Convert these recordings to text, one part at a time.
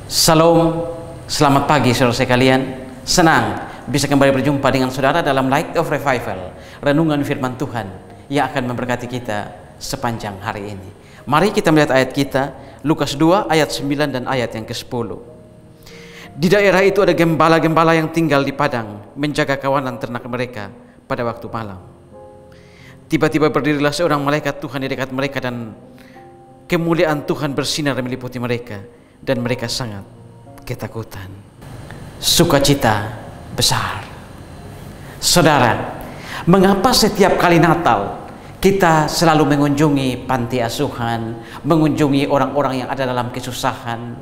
Salam, selamat pagi saudara sekalian. Senang bisa kembali berjumpa dengan saudara dalam Light of Revival, renungan firman Tuhan yang akan memberkati kita sepanjang hari ini. Mari kita melihat ayat kita, Lukas 2 ayat 9 dan ayat yang ke-10. Di daerah itu ada gembala-gembala yang tinggal di padang, menjaga kawanan ternak mereka pada waktu malam. Tiba-tiba berdirilah seorang malaikat Tuhan di dekat mereka, dan kemuliaan Tuhan bersinar meliputi mereka, dan mereka sangat ketakutan. Sukacita besar. Saudara, mengapa setiap kali Natal kita selalu mengunjungi panti asuhan, mengunjungi orang-orang yang ada dalam kesusahan,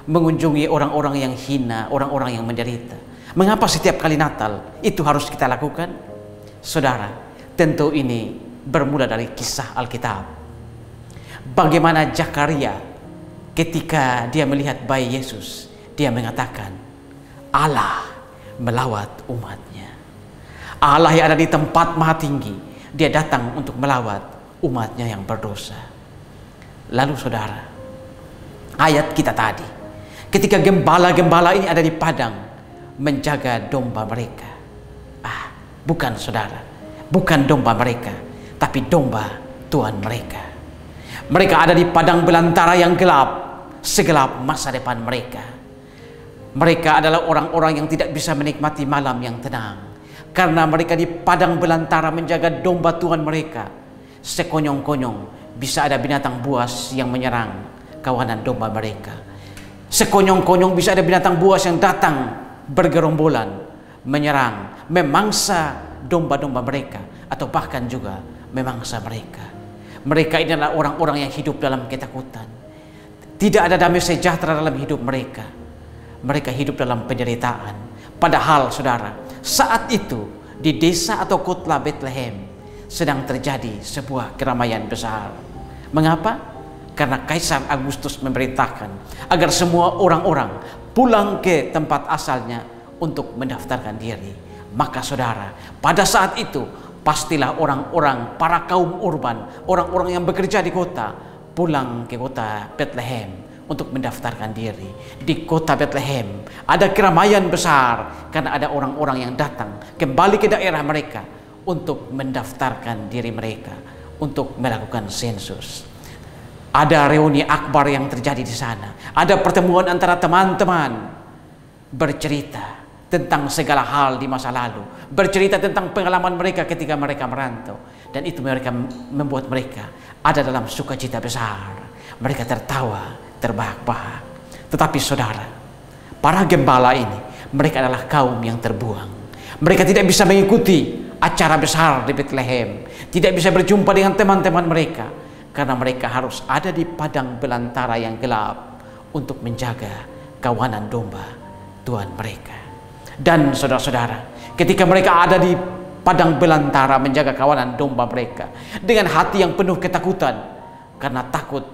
mengunjungi orang-orang yang hina, orang-orang yang menderita? Mengapa setiap kali Natal itu harus kita lakukan? Saudara, tentu ini bermula dari kisah Alkitab. Bagaimana Zakaria ketika dia melihat bayi Yesus, dia mengatakan, Allah melawat umatnya. Allah yang ada di tempat maha tinggi, dia datang untuk melawat umatnya yang berdosa. Lalu saudara, ayat kita tadi, ketika gembala-gembala ini ada di padang menjaga domba mereka. Bukan saudara, bukan domba mereka, tapi domba Tuhan mereka. Mereka ada di padang belantara yang gelap, segelap masa depan mereka. Mereka adalah orang-orang yang tidak bisa menikmati malam yang tenang, karena mereka di padang belantara menjaga domba Tuhan mereka. Sekonyong-konyong bisa ada binatang buas yang menyerang kawanan domba mereka. Sekonyong-konyong bisa ada binatang buas yang datang bergerombolan, menyerang, memangsa domba-domba mereka, atau bahkan juga memangsa mereka. Mereka ini adalah orang-orang yang hidup dalam ketakutan. Tidak ada damai sejahtera dalam hidup mereka. Mereka hidup dalam penderitaan. Padahal saudara, saat itu di desa atau kota Bethlehem sedang terjadi sebuah keramaian besar. Mengapa? Karena Kaisar Agustus memerintahkan agar semua orang-orang pulang ke tempat asalnya untuk mendaftarkan diri. Maka saudara, pada saat itu pastilah orang-orang, para kaum urban, orang-orang yang bekerja di kota, pulang ke kota Bethlehem untuk mendaftarkan diri. Di kota Bethlehem ada keramaian besar karena ada orang-orang yang datang kembali ke daerah mereka untuk mendaftarkan diri mereka, untuk melakukan sensus. Ada reuni akbar yang terjadi di sana. Ada pertemuan antara teman-teman, bercerita tentang segala hal di masa lalu, bercerita tentang pengalaman mereka ketika mereka merantau, dan itu membuat mereka ada dalam sukacita besar. Mereka tertawa, terbahak-bahak. Tetapi saudara, para gembala ini, mereka adalah kaum yang terbuang. Mereka tidak bisa mengikuti acara besar di Bethlehem, tidak bisa berjumpa dengan teman-teman mereka, karena mereka harus ada di padang belantara yang gelap untuk menjaga kawanan domba Tuhan mereka. Dan saudara-saudara, ketika mereka ada di padang belantara menjaga kawanan domba mereka dengan hati yang penuh ketakutan, karena takut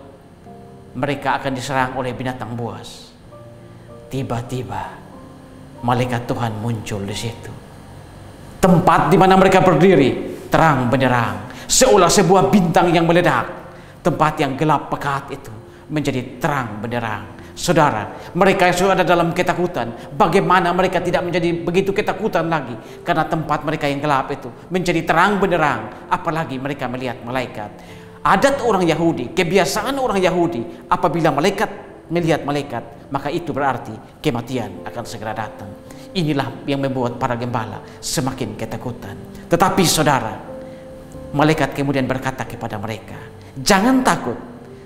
mereka akan diserang oleh binatang buas, tiba-tiba malaikat Tuhan muncul di situ. Tempat di mana mereka berdiri terang benderang, seolah sebuah bintang yang meledak. Tempat yang gelap pekat itu menjadi terang benderang. Saudara, mereka yang sudah ada dalam ketakutan, bagaimana mereka tidak menjadi begitu ketakutan lagi, karena tempat mereka yang gelap itu menjadi terang benderang. Apalagi mereka melihat malaikat. Adat orang Yahudi, kebiasaan orang Yahudi, apabila malaikat melihat malaikat, maka itu berarti kematian akan segera datang. Inilah yang membuat para gembala semakin ketakutan. Tetapi saudara, malaikat kemudian berkata kepada mereka, jangan takut,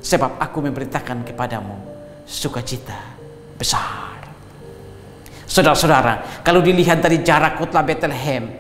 sebab aku memerintahkan kepadamu sukacita besar. Saudara-saudara, kalau dilihat dari jarak kota Bethlehem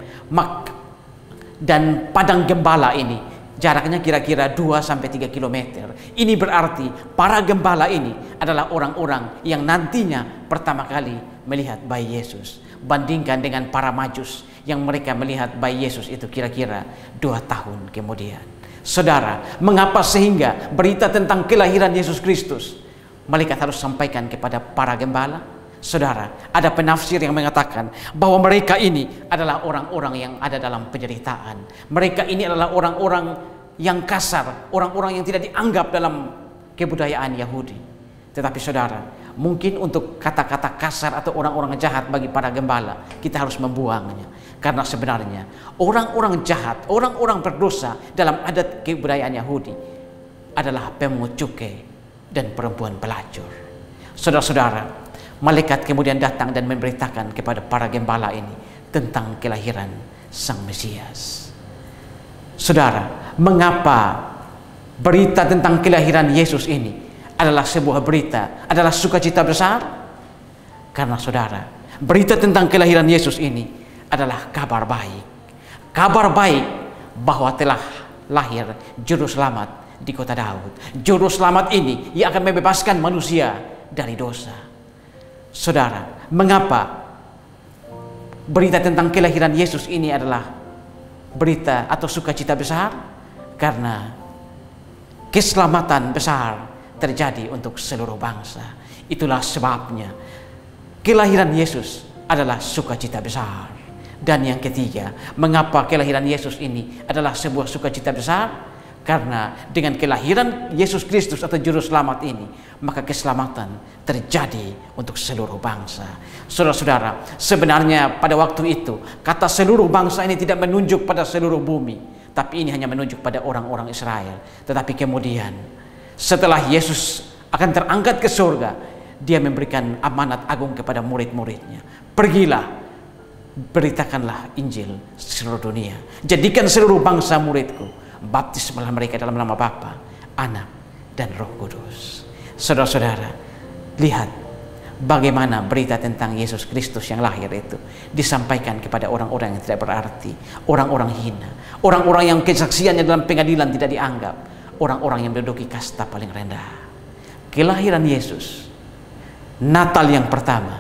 dan padang gembala ini, jaraknya kira-kira 2-3 km. Ini berarti para gembala ini adalah orang-orang yang nantinya pertama kali melihat bayi Yesus. Bandingkan dengan para majus yang mereka melihat bayi Yesus itu kira-kira 2 tahun kemudian. Saudara, mengapa sehingga berita tentang kelahiran Yesus Kristus malaikat harus sampaikan kepada para gembala? Saudara, ada penafsir yang mengatakan bahwa mereka ini adalah orang-orang yang ada dalam penderitaan. Mereka ini adalah orang-orang yang kasar, orang-orang yang tidak dianggap dalam kebudayaan Yahudi. Tetapi saudara, Mungkin untuk kata-kata kasar atau orang-orang jahat bagi para gembala, kita harus membuangnya. Karena sebenarnya orang-orang jahat, orang-orang berdosa dalam adat kebudayaan Yahudi adalah pemungut cukai dan perempuan pelacur. Saudara-saudara, malaikat kemudian datang dan memberitakan kepada para gembala ini tentang kelahiran Sang Mesias. Saudara, mengapa berita tentang kelahiran Yesus ini adalah sebuah berita, adalah sukacita besar? Karena saudara, berita tentang kelahiran Yesus ini adalah kabar baik. Kabar baik bahwa telah lahir juru selamat di kota Daud. Juru selamat ini yang akan membebaskan manusia dari dosa. Saudara, mengapa berita tentang kelahiran Yesus ini adalah berita atau sukacita besar? Karena keselamatan besar terjadi untuk seluruh bangsa. Itulah sebabnya kelahiran Yesus adalah sukacita besar. Dan yang ketiga, mengapa kelahiran Yesus ini adalah sebuah sukacita besar? Karena dengan kelahiran Yesus Kristus atau juru selamat ini, maka keselamatan terjadi untuk seluruh bangsa. Saudara-saudara, sebenarnya pada waktu itu kata seluruh bangsa ini tidak menunjuk pada seluruh bumi, tapi ini hanya menunjuk pada orang-orang Israel. Tetapi kemudian setelah Yesus akan terangkat ke surga, dia memberikan amanat agung kepada murid-muridnya. Pergilah, beritakanlah Injil seluruh dunia. Jadikan seluruh bangsa muridku. Baptismalah mereka dalam nama Bapa, Anak, dan Roh Kudus. Saudara-saudara, lihat bagaimana berita tentang Yesus Kristus yang lahir itu disampaikan kepada orang-orang yang tidak berarti, orang-orang hina, orang-orang yang kesaksiannya dalam pengadilan tidak dianggap, orang-orang yang menduduki kasta paling rendah. Kelahiran Yesus, Natal yang pertama,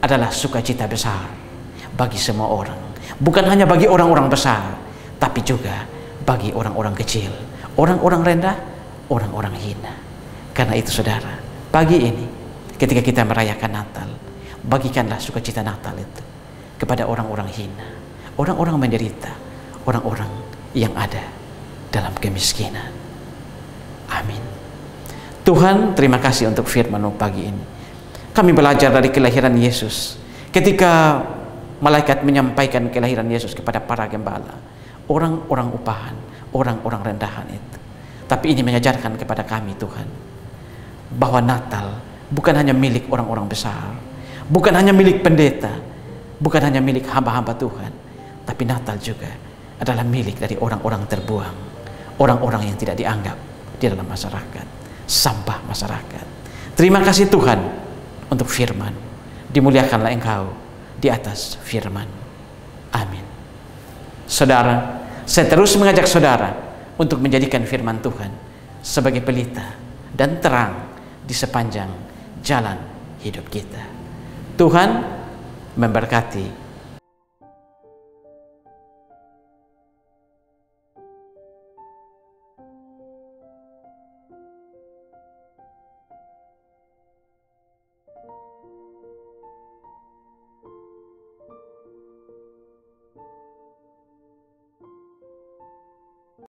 adalah sukacita besar bagi semua orang. Bukan hanya bagi orang-orang besar, tapi juga bagi orang-orang kecil, orang-orang rendah, orang-orang hina. Karena itu saudara, pagi ini ketika kita merayakan Natal, bagikanlah sukacita Natal itu kepada orang-orang hina, orang-orang menderita, orang-orang yang ada dalam kemiskinan. Amin. Tuhan, terima kasih untuk firman-Mu pagi ini. Kami belajar dari kelahiran Yesus. Ketika malaikat menyampaikan kelahiran Yesus kepada para gembala, orang-orang upahan, orang-orang rendahan itu. Tapi ini mengajarkan kepada kami Tuhan, bahwa Natal bukan hanya milik orang-orang besar, bukan hanya milik pendeta, bukan hanya milik hamba-hamba Tuhan, tapi Natal juga adalah milik dari orang-orang terbuang, orang-orang yang tidak dianggap di dalam masyarakat, sampah masyarakat. Terima kasih Tuhan untuk firman. Dimuliakanlah Engkau di atas firman. Amin. Saudara, saya terus mengajak saudara untuk menjadikan firman Tuhan sebagai pelita dan terang di sepanjang jalan hidup kita. Tuhan memberkati